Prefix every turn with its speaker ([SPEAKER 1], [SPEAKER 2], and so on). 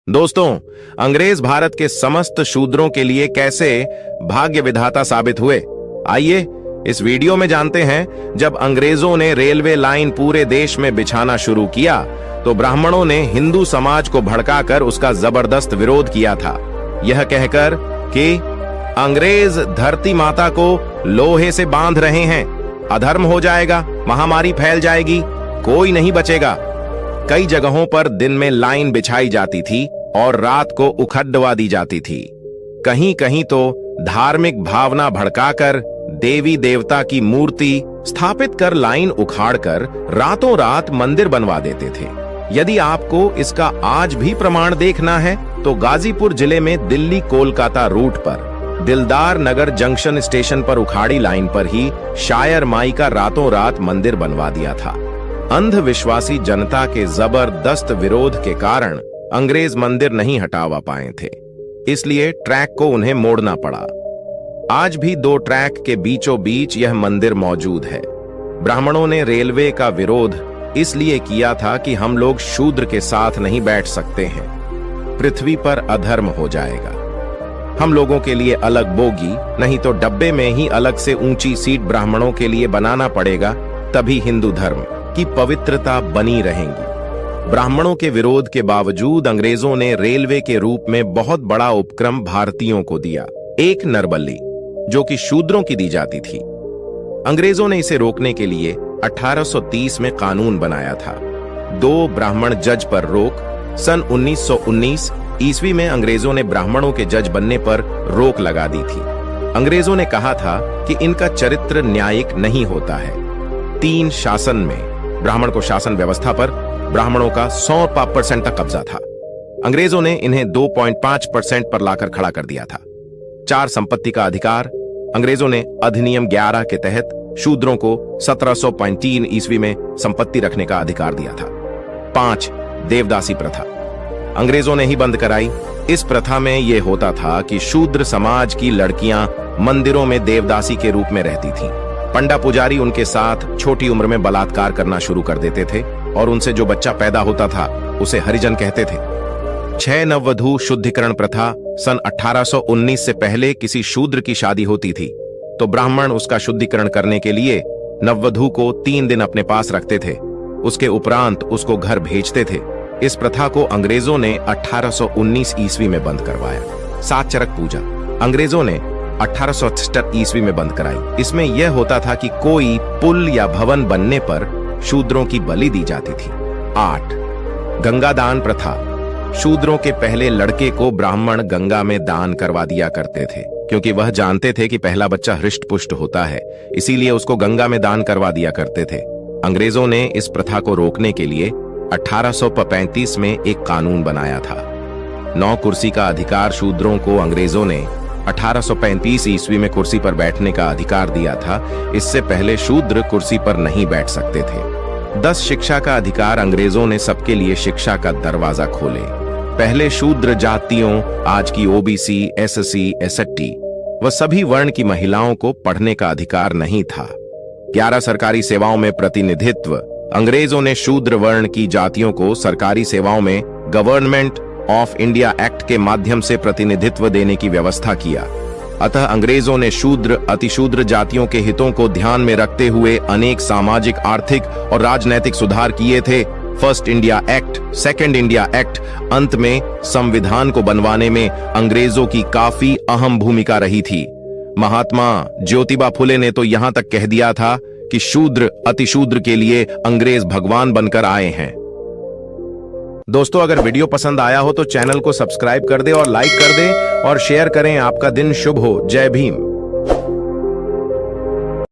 [SPEAKER 1] दोस्तों, अंग्रेज भारत के समस्त शूद्रों के लिए कैसे भाग्य विधाता साबित हुए, आइए इस वीडियो में जानते हैं। जब अंग्रेजों ने रेलवे लाइन पूरे देश में बिछाना शुरू किया तो ब्राह्मणों ने हिंदू समाज को भड़काकर उसका जबरदस्त विरोध किया था, यह कहकर कि अंग्रेज धरती माता को लोहे से बांध रहे हैं, अधर्म हो जाएगा, महामारी फैल जाएगी, कोई नहीं बचेगा। कई जगहों पर दिन में लाइन बिछाई जाती थी और रात को उखड़वा दी जाती थी। कहीं कहीं तो धार्मिक भावना भड़काकर देवी देवता की मूर्ति स्थापित कर लाइन उखाड़कर रातों रात मंदिर बनवा देते थे। यदि आपको इसका आज भी प्रमाण देखना है तो गाजीपुर जिले में दिल्ली कोलकाता रूट पर दिलदार नगर जंक्शन स्टेशन पर उखाड़ी लाइन पर ही शायर माई का रातों रात मंदिर बनवा दिया था। अंधविश्वासी जनता के जबरदस्त विरोध के कारण अंग्रेज मंदिर नहीं हटावा पाए थे, इसलिए ट्रैक को उन्हें मोड़ना पड़ा। आज भी दो ट्रैक के बीचों बीच यह मंदिर मौजूद है। ब्राह्मणों ने रेलवे का विरोध इसलिए किया था कि हम लोग शूद्र के साथ नहीं बैठ सकते हैं, पृथ्वी पर अधर्म हो जाएगा। हम लोगों के लिए अलग बोगी, नहीं तो डब्बे में ही अलग से ऊंची सीट ब्राह्मणों के लिए बनाना पड़ेगा, तभी हिंदू धर्म की पवित्रता बनी रहेगी। ब्राह्मणों के विरोध के बावजूद अंग्रेजों ने रेलवे के रूप में बहुत बड़ा उपक्रम भारतीयों को दिया, एक नरबली, जो कि शूद्रों की दी जाती थी। अंग्रेजों ने इसे रोकने के लिए 1830 में कानून बनाया था। 2 ब्राह्मण जज पर रोक। सन 1919 ईस्वी में अंग्रेजों ने ब्राह्मणों के जज बनने पर रोक लगा दी थी। अंग्रेजों ने कहा था कि इनका चरित्र न्यायिक नहीं होता है। 3 शासन में ब्राह्मण को शासन व्यवस्था पर ब्राह्मणों का 100% तक कब्जा था। अंग्रेजों ने इन्हें 2.5% पर लाकर खड़ा कर दिया था। 4 संपत्ति का अधिकार। अंग्रेजों ने अधिनियम 11 के तहत शूद्रों को 1703 ईस्वी में संपत्ति रखने का अधिकार दिया था। 5 देवदासी प्रथा अंग्रेजों ने ही बंद कराई। इस प्रथा में यह होता था कि शूद्र समाज की लड़कियां मंदिरों में देवदासी के रूप में रहती थीं। पंडा पुजारी उनके साथ छोटी उम्र में बलात्कार करना शुरू कर देते थे और उनसे जो बच्चा पैदा होता था उसे हरिजन कहते थे। 6 नववधू शुद्धिकरण प्रथा। सन 1819 से पहले किसी शूद्र की शादी होती थी तो ब्राह्मण उसका शुद्धिकरण करने के लिए नववधू को 3 दिन अपने पास रखते थे, उसके उपरांत उसको घर भेजते थे। इस प्रथा को अंग्रेजों ने 1819 ईस्वी में बंद करवाया। 7 चरक पूजा अंग्रेजों ने 1868 ईस्वी में बंद कराई। इसमें यह होता था कि कोई पुल या भवन बनने पर शूद्रों की बलि दी जाती थी। 8 गंगा दान प्रथा। शूद्रों के पहले लड़के को ब्राह्मण गंगा में दान करवा दिया करते थे, क्योंकि वह जानते थे कि पहला बच्चा हृष्ट पुष्ट होता है, इसीलिए उसको गंगा में दान करवा दिया करते थे। अंग्रेजों ने इस प्रथा को रोकने के लिए 1835 में एक कानून बनाया था। 9 कुर्सी का अधिकार शूद्रों को अंग्रेजों ने 1835 ईस्वी में कुर्सी पर बैठने का अधिकार दिया था। इससे पहले शूद्र कुर्सी पर नहीं बैठ सकते थे। 10 शिक्षा का अधिकार अंग्रेजों ने सबके लिए शिक्षा का दरवाजा खोले। पहले शूद्र जातियों, आज की ओबीसी, एससी, एसटी व सभी वर्ण की महिलाओं को पढ़ने का अधिकार नहीं था। 11 सरकारी सेवाओं में प्रतिनिधित्व। अंग्रेजों ने शूद्र वर्ण की जातियों को सरकारी सेवाओं में गवर्नमेंट ऑफ इंडिया एक्ट के माध्यम से प्रतिनिधित्व देने की व्यवस्था किया। अतः अंग्रेजों ने शूद्र, अतिशूद्र जातियों के हितों को ध्यान में रखते हुए अनेक सामाजिक, आर्थिक और राजनैतिक सुधार किए थे। First India act, second India act, अंत में संविधान को बनवाने में अंग्रेजों की काफी अहम भूमिका रही थी। महात्मा ज्योतिबा फुले ने तो यहां तक कह दिया था कि शूद्र अतिशूद्र के लिए अंग्रेज भगवान बनकर आए हैं। दोस्तों, अगर वीडियो पसंद आया हो तो चैनल को सब्सक्राइब कर दे और लाइक कर दे और शेयर करें। आपका दिन शुभ हो। जय भीम।